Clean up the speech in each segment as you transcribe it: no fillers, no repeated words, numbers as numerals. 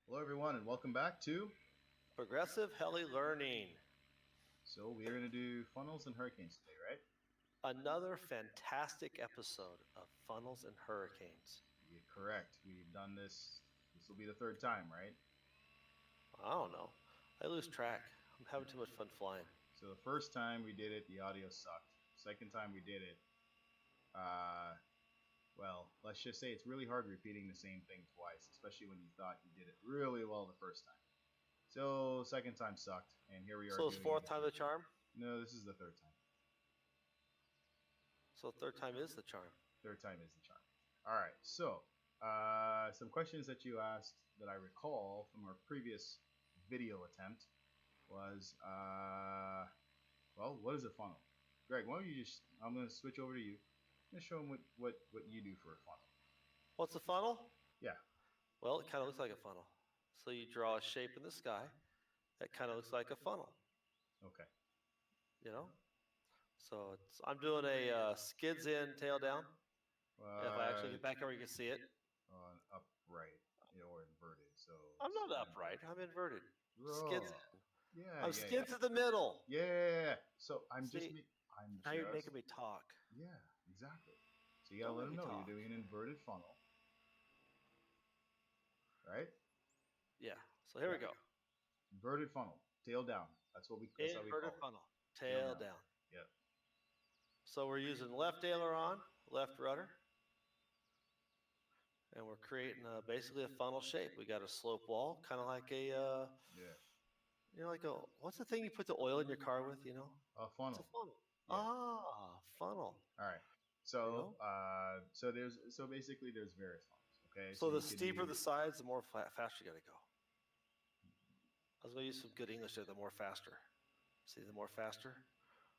Hello, everyone, and welcome back to. Progressive Heli Learning. So we are going to do funnels and hurricanes today, right? Another fantastic episode of Funnels and Hurricanes. Yeah, correct. We've done this. This will be the third time, right? I don't know. I lose track. I'm having too much fun flying. So the first time we did it, the audio sucked. Second time we did it, well, let's just say it's really hard repeating the same thing twice, especially when you thought you did it really well the first time. So second time sucked, and here we are. So is doing fourth it time the charm? No, this is the third time. So third time is the charm. Third time is the charm. All right. So some questions that you asked that I recall from our previous video attempt was, well, what is a funnel? Greg, why don't you just? I'm going to switch over to you. I'm going to show them what you do for a funnel. What's a funnel? Yeah. Well, it kind of looks like a funnel. So you draw a shape in the sky that kind of looks like a funnel. Okay. You know. So I'm doing a skids in, tail down. If I actually get back over, you can see it. Upright or inverted. So I'm not upright. I'm inverted. Skids in. Yeah. I'm skids to the middle. Yeah. So I'm now you're making me talk. Yeah, exactly. So you gotta let them know you're doing an inverted funnel, right? Yeah. So here we go. Inverted funnel, tail down. That's what we. That's how we call it. Inverted funnel, tail down. Yep. So we're using left aileron, left rudder, and we're creating basically a funnel shape. We got a slope wall, kind of like a what's the thing you put the oil in your car with? A funnel. It's a funnel. Yeah. Funnel. All right. So so basically there's various funnels. Okay. So the steeper the sides, the more faster you got to go. I was going to use some good English there. The more faster. See, the more faster.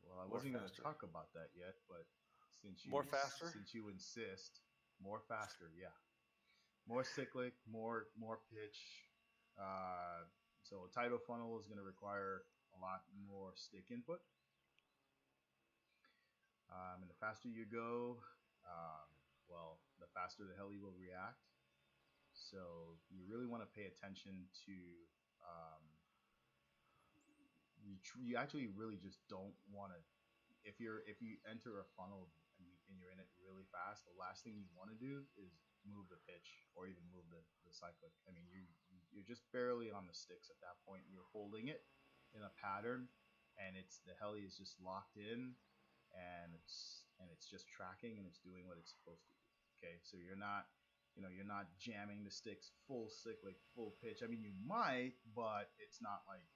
Well, I wasn't going to talk about that yet, but since you since you insist, more faster, yeah. More cyclic, more pitch. So a tidal funnel is going to require a lot more stick input. And the faster you go, well, the faster the heli will react. So you really want to pay attention to. You actually really just don't want to. If you enter a funnel and you're in it really fast, the last thing you want to do is move the pitch or even move the cyclic. I mean, you're just barely on the sticks at that point. You're holding it in a pattern, and the heli is just locked in, and it's just tracking and it's doing what it's supposed to do. Okay, so you're not jamming the sticks full cyclic, full pitch. I mean, you might, but it's not like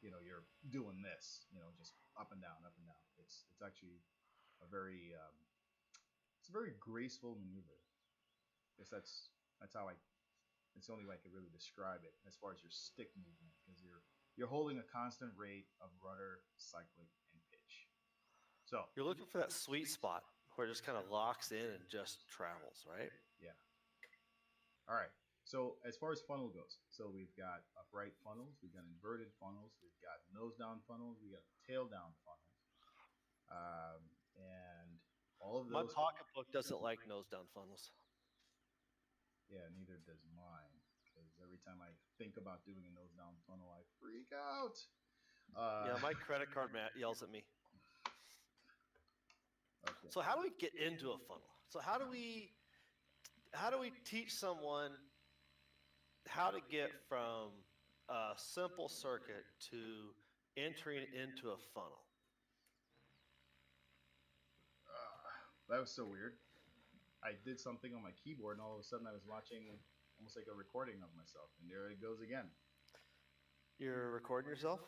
you're doing this, just up and down, up and down. It's actually a very it's a very graceful maneuver. I guess that's how it's the only way I could really describe it as far as your stick movement, because you're holding a constant rate of rudder, cyclic, and pitch. So you're looking for that sweet spot where it just kind of locks in and just travels, right? Yeah. All right. So as far as funnel goes, so we've got upright funnels, we've got inverted funnels, we've got nose down funnels, we got tail down funnels, and all of those. My pocketbook doesn't like nose down funnels. Yeah, neither does mine, because every time I think about doing a nose down funnel, I freak out. Yeah, my credit card yells at me. Okay. So how do we get into a funnel? So how do we teach someone how to get from a simple circuit to entering into a funnel? That was so weird. I did something on my keyboard, and all of a sudden I was watching almost like a recording of myself, and there it goes again. You're recording yourself?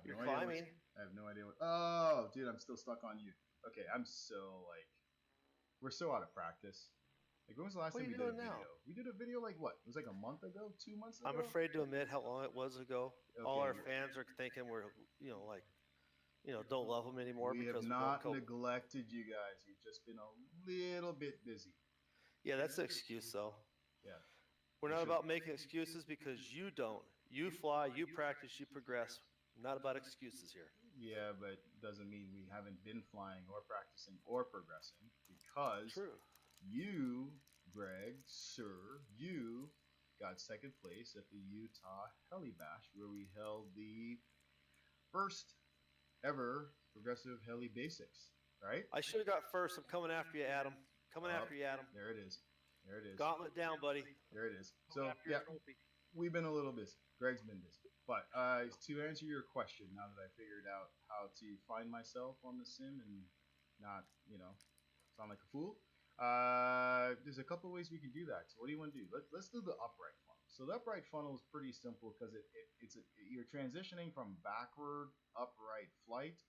You're climbing. I have no idea what. Oh, dude, I'm still stuck on you. Okay, we're so out of practice. Like, when was the last time we did a video? Now? We did a video like what? It was like a month ago, 2 months ago? I'm afraid to admit how long it was ago. Okay. All our fans are thinking we're, don't love them anymore. We have not neglected you guys. We've just been a little bit busy. Yeah, that's the excuse, though. Yeah. We're not about making excuses because you don't. You fly, you practice, you progress. Not about excuses here. Yeah, but doesn't mean we haven't been flying or practicing or progressing, because True. You, Greg, sir, you got second place at the Utah Heli Bash, where we held the first ever progressive heli basics. Right? I should have got first. I'm coming after you, Adam. Coming Up after you, Adam. there it is. There it is. Gauntlet down, buddy. There it is. Coming So after your yeah, trophy. we've been a little busy. Greg's been busy. But to answer your question, now that I figured out how to find myself on the sim and not, sound like a fool, there's a couple of ways we can do that. So what do you want to do? Let's do the upright funnel. So the upright funnel is pretty simple because you're transitioning from backward upright flight,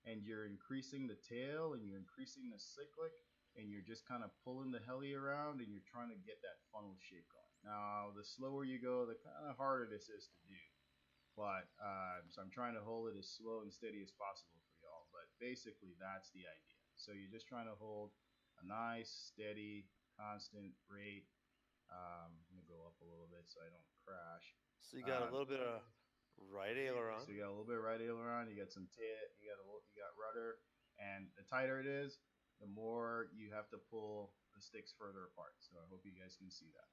and you're increasing the tail and you're increasing the cyclic, and you're just kind of pulling the heli around and you're trying to get that funnel shape going. Now, the slower you go, the kind of harder this is to do. But so I'm trying to hold it as slow and steady as possible for y'all. But basically, that's the idea. So you're just trying to hold a nice, steady, constant rate. I'm gonna go up a little bit so I don't crash. So you got a little bit of right aileron. So you got a little bit of right aileron. You got some you got rudder, and the tighter it is, the more you have to pull the sticks further apart. So I hope you guys can see that.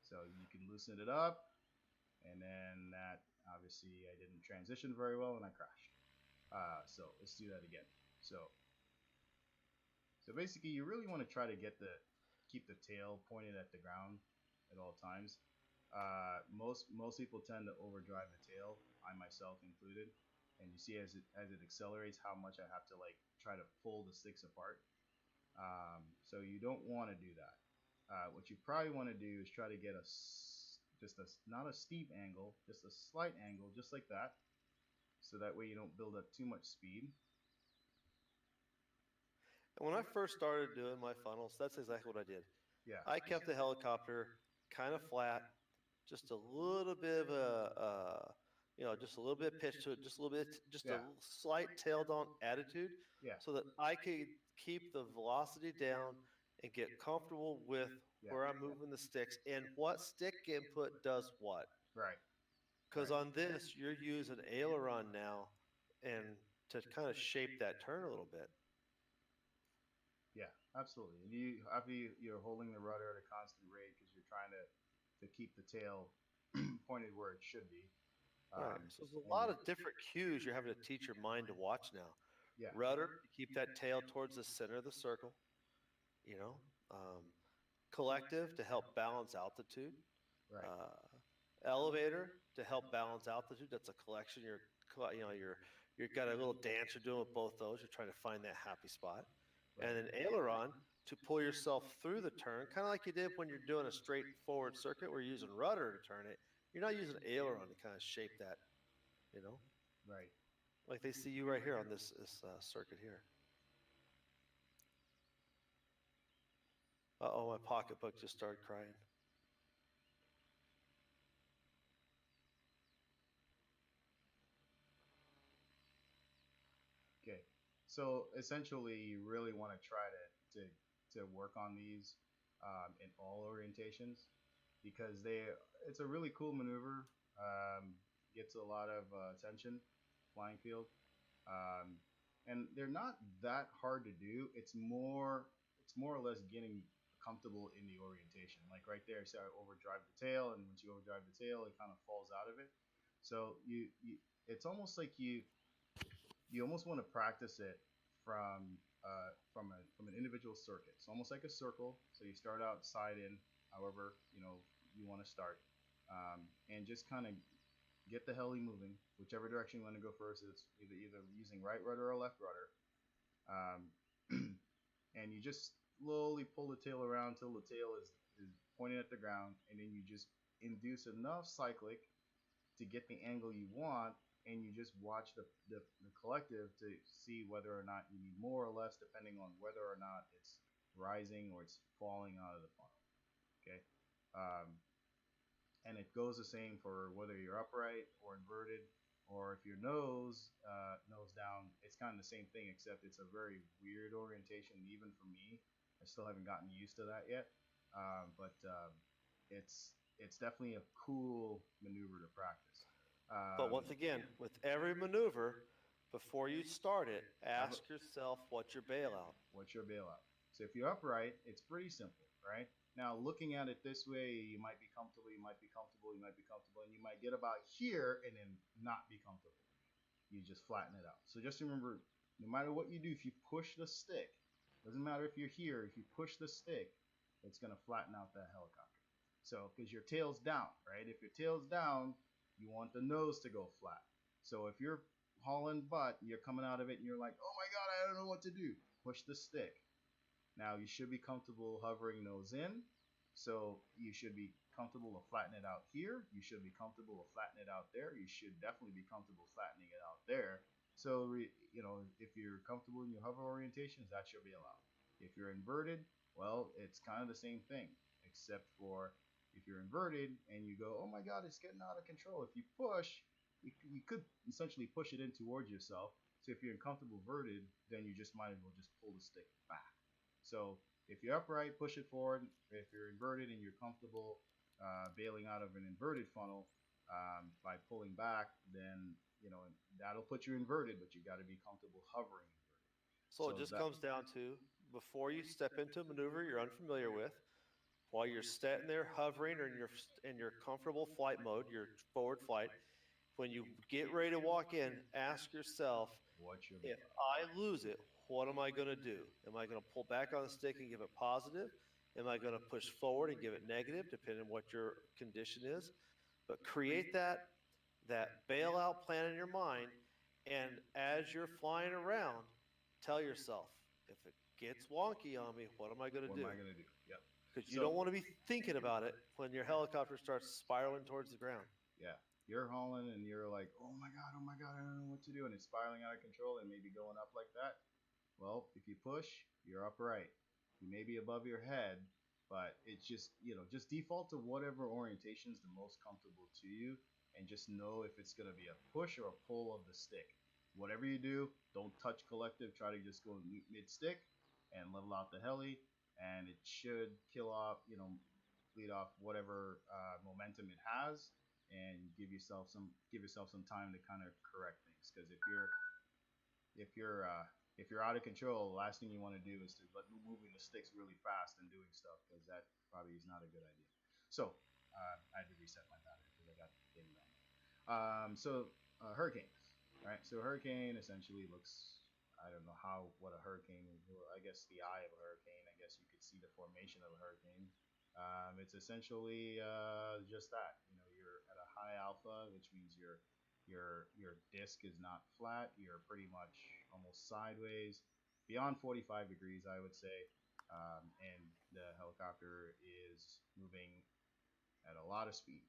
So you can loosen it up, and then that obviously I didn't transition very well and I crashed. So let's do that again. So basically, you really want to try to keep the tail pointed at the ground at all times. Most people tend to overdrive the tail, I myself included. And you see as it accelerates how much I have to like try to pull the sticks apart. So you don't want to do that. What you probably want to do is try to get not a steep angle, just a slight angle, just like that. So that way you don't build up too much speed. And when I first started doing my funnels, that's exactly what I did. Yeah. I kept the helicopter kind of flat, just a little bit of just a little bit pitch to it, just a little bit, just a slight tail down attitude, Yeah. so that I could keep the velocity down and get comfortable with where I'm moving the sticks and what stick input does what. Right. Because on this, you're using aileron now, and to kind of shape that turn a little bit. Yeah, absolutely. And you're holding the rudder at a constant rate because you're trying to keep the tail pointed where it should be. Right. So there's a lot of different cues you're having to teach your mind to watch now. Yeah. Rudder, keep that tail towards the center of the circle. You know, collective to help balance altitude. Right. Elevator to help balance altitude. That's a collection. You've got a little dance you're doing with both those. You're trying to find that happy spot. Right. And then aileron to pull yourself through the turn, kind of like you did when you're doing a straightforward circuit where you're using rudder to turn it. You're not using aileron to kind of shape that, Right. like they see you right here on this circuit here. Uh-oh, my pocketbook just started crying. Okay. So essentially, you really want to try to work on these in all orientations because it's a really cool maneuver. Gets a lot of attention, flying field, um, and they're not that hard to do. It's more or less getting comfortable in the orientation. Like right there, so I overdrive the tail, and once you overdrive the tail, it kind of falls out of it. So it's almost like you almost want to practice it from an individual circuit. It's almost like a circle. So you start out side in, however you want to start, and just kind of get the heli moving, whichever direction you want to go first. It's either using right rudder or left rudder, and you just slowly pull the tail around until the tail is pointing at the ground, and then you just induce enough cyclic to get the angle you want, and you just watch the collective to see whether or not you need more or less, depending on whether or not it's rising or it's falling out of the funnel. Okay, and it goes the same for whether you're upright or inverted, or if you're nose down. It's kind of the same thing, except it's a very weird orientation, even for me. I still haven't gotten used to that yet, but it's definitely a cool maneuver to practice. But once again, with every maneuver, before you start it, ask yourself what's your bailout. What's your bailout? So if you're upright, it's pretty simple, right? Now, looking at it this way, you might be comfortable, you might be comfortable, you might be comfortable, and you might get about here and then not be comfortable. You just flatten it out. So just remember, no matter what you do, if you push the stick, doesn't matter if you're here, if you push the stick, it's going to flatten out that helicopter. So, because your tail's down, right? If your tail's down, you want the nose to go flat. So if you're hauling butt, you're coming out of it and you're like, oh my God, I don't know what to do. Push the stick. Now you should be comfortable hovering nose in. So you should be comfortable to flatten it out here. You should be comfortable to flatten it out there. You should definitely be comfortable flattening it out there. So, if you're comfortable in your hover orientations, that should be allowed. If you're inverted, well, it's kind of the same thing, except for if you're inverted and you go, oh my God, it's getting out of control. If you push, you could essentially push it in towards yourself. So if you're uncomfortable verted, then you just might as well just pull the stick back. So if you're upright, push it forward. If you're inverted and you're comfortable bailing out of an inverted funnel by pulling back, then that'll put you inverted, but you got to be comfortable hovering inverted. So it just comes down to, before you step into a maneuver you're unfamiliar with, while you're sitting there hovering or in your comfortable flight mode, your forward flight, when you get ready to walk in, ask yourself, what you're if looking I lose it, what am I going to do? Am I going to pull back on the stick and give it positive? Am I going to push forward and give it negative, depending on what your condition is? But create that bailout plan in your mind, and as you're flying around, tell yourself, if it gets wonky on me, what am I going to what am do? I gonna do? Yep. Because you So don't want to be thinking about it when your helicopter starts spiraling towards the ground. yeah, you're hauling and you're like, oh my God, I don't know what to do, and it's spiraling out of control and maybe going up like that. Well, if you push, you're upright. You may be above your head, but it's just, just default to whatever orientation is the most comfortable to you, and just know if it's going to be a push or a pull of the stick. Whatever you do, don't touch collective. Try to just go mid stick and level out the heli, and it should kill off, lead off whatever momentum it has, and give yourself some time to kind of correct things. Because if you're if you're out of control, the last thing you want to do is to moving the sticks really fast and doing stuff, because that probably is not a good idea. So I had to reset my battery because I got dinged on. Hurricanes, right? So a hurricane essentially looks. I don't know what a hurricane. I guess the eye of a hurricane. I guess you could see the formation of a hurricane. It's essentially just that. You're at a high alpha, which means your disc is not flat. You're pretty much almost sideways, beyond 45 degrees, I would say, and the helicopter is moving at a lot of speed.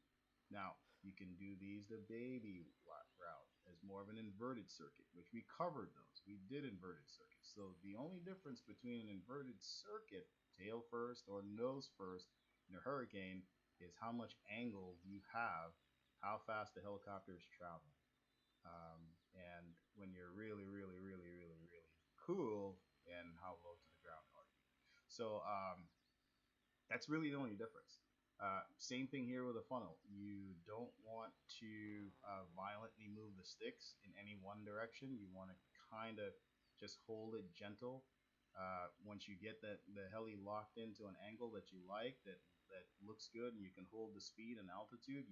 Now, you can do the baby route as more of an inverted circuit, which we covered those. We did inverted circuits. So the only difference between an inverted circuit, tail first or nose first, in a hurricane is how much angle you have, how fast the helicopter is traveling. And when you're really, really, really, really, really cool, and how low to the ground are you. So that's really the only difference. Same thing here with a funnel. You don't want to violently move the sticks in any one direction. You want to kind of just hold it gentle. Once you get the heli locked into an angle that you like, that looks good, and you can hold the speed and altitude,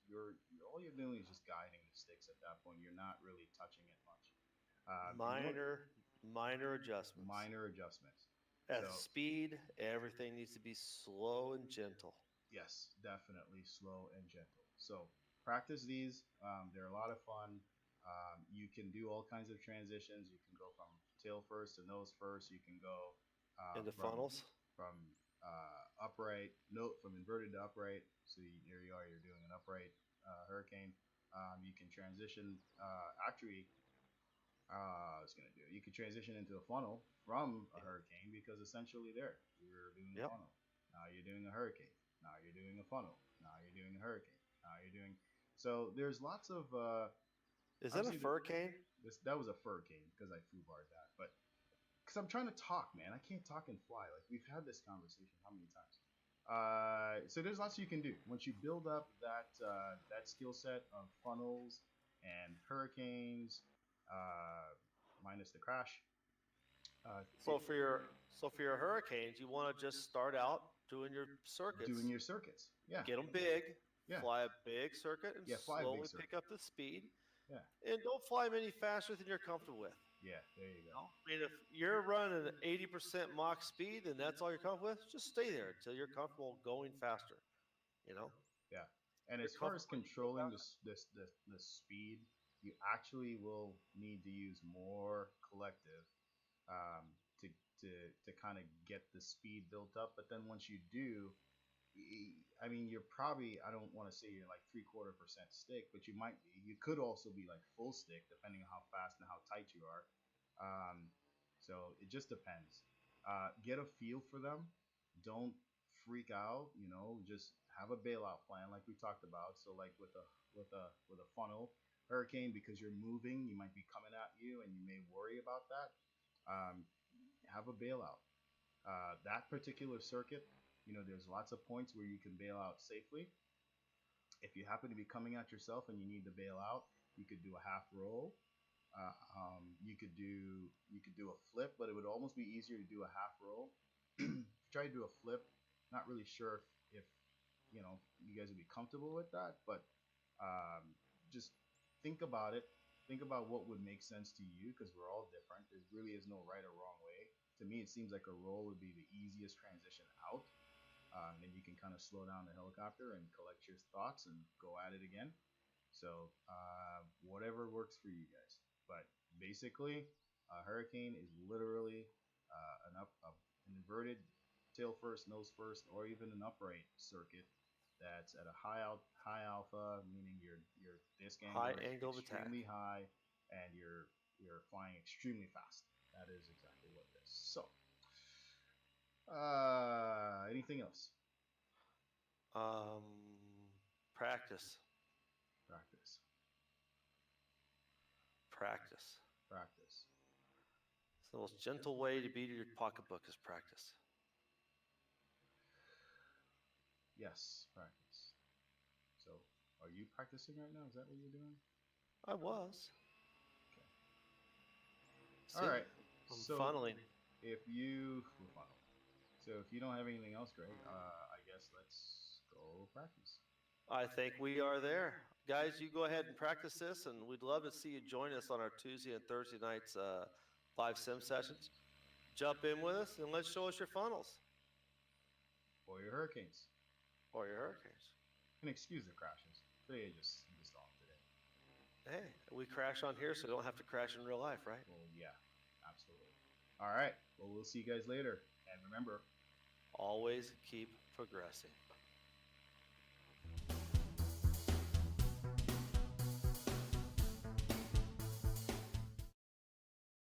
you're all you're doing is just guiding the sticks at that point. You're not really touching it much. Minor adjustments. Minor adjustments. At So speed, everything needs to be slow and gentle. yes, definitely slow and gentle. So practice these. They're a lot of fun. You can do all kinds of transitions. You can go from tail first to nose first. You can go Into from funnels. upright, no, from inverted to upright. So here you are. You're doing an upright hurricane. You can transition. Actually, I was gonna do. You could transition into a funnel from a hurricane, because essentially there you're doing a Yep. funnel. Now you're doing a hurricane. Now you're doing a funnel. Now you're doing a hurricane. Now you're doing. So there's lots of. Is that a Obviously, furricane? that was a hurricane because I foo barred that, but because I'm trying to talk, man, I can't talk and fly. Like, we've had this conversation how many times? So there's lots you can do once you build up that skill set of funnels and hurricanes, uh, minus the crash. Uh, So it, for your hurricanes, you want to just start out doing your circuits, doing your circuits. Yeah. get them big, Yeah. fly a big circuit, and Yeah. Fly a big slowly circuit. pick up the speed. Yeah. And don't fly them any faster than you're comfortable with. Yeah. There you go. I mean, if you're running 80% Mach speed and that's all you're comfortable with, just stay there until you're comfortable going faster. You know, Yeah. And you're as far as comfortable. controlling the speed, you actually will need to use more collective um, to to kind of get the speed built up. But then once you do, I mean, you're probably, I don't want to say you're like 3/4% stick, but you might be. You could also be like full stick, depending on how fast and how tight you are. Um, so it just depends. Get a feel for them. Don't freak out. Just have a bailout plan, like we talked about. So like with a funnel hurricane, because you're moving, you might be coming at you, and you may worry about that. Um, have a bailout. That particular circuit, there's lots of points where you can bail out safely. If you happen to be coming at yourself and you need to bail out, you could do a half roll. You could do a flip, but it would almost be easier to do a half roll. Try to do a flip. Not really sure if you guys would be comfortable with that, but just think about it. Think about what would make sense to you, because we're all different. There really is no right or wrong way. To me, it seems like a roll would be the easiest transition out. Then you can kind of slow down the helicopter and collect your thoughts and go at it again. So whatever works for you guys. But basically, a hurricane is literally an inverted tail first, nose first, or even an upright circuit that's at a high alpha, meaning your disc angle High is angle of attack. extremely high, and you're flying extremely fast. That is exactly what it is. So, anything else? Um, practice, Practice, practice. practice. It's the most gentle way to beat your pocketbook is practice. Yes, practice. So, are you practicing right now? Is that what you're doing? I was. Okay. See, All right. I'm So, funneling. if you so if you don't have anything else, Greg, I guess let's go practice. I think we are there. Guys, you go ahead and practice this, and we'd love to see you join us on our Tuesday and Thursday nights live sim sessions. Jump in with us and let's show us your funnels Or your hurricanes. or your hurricanes. And excuse the crashes. Today just off today. Hey, we crash on here so we don't have to crash in real life, right? Well, yeah, absolutely. All right. Well, we'll see you guys later. And remember, Always keep progressing.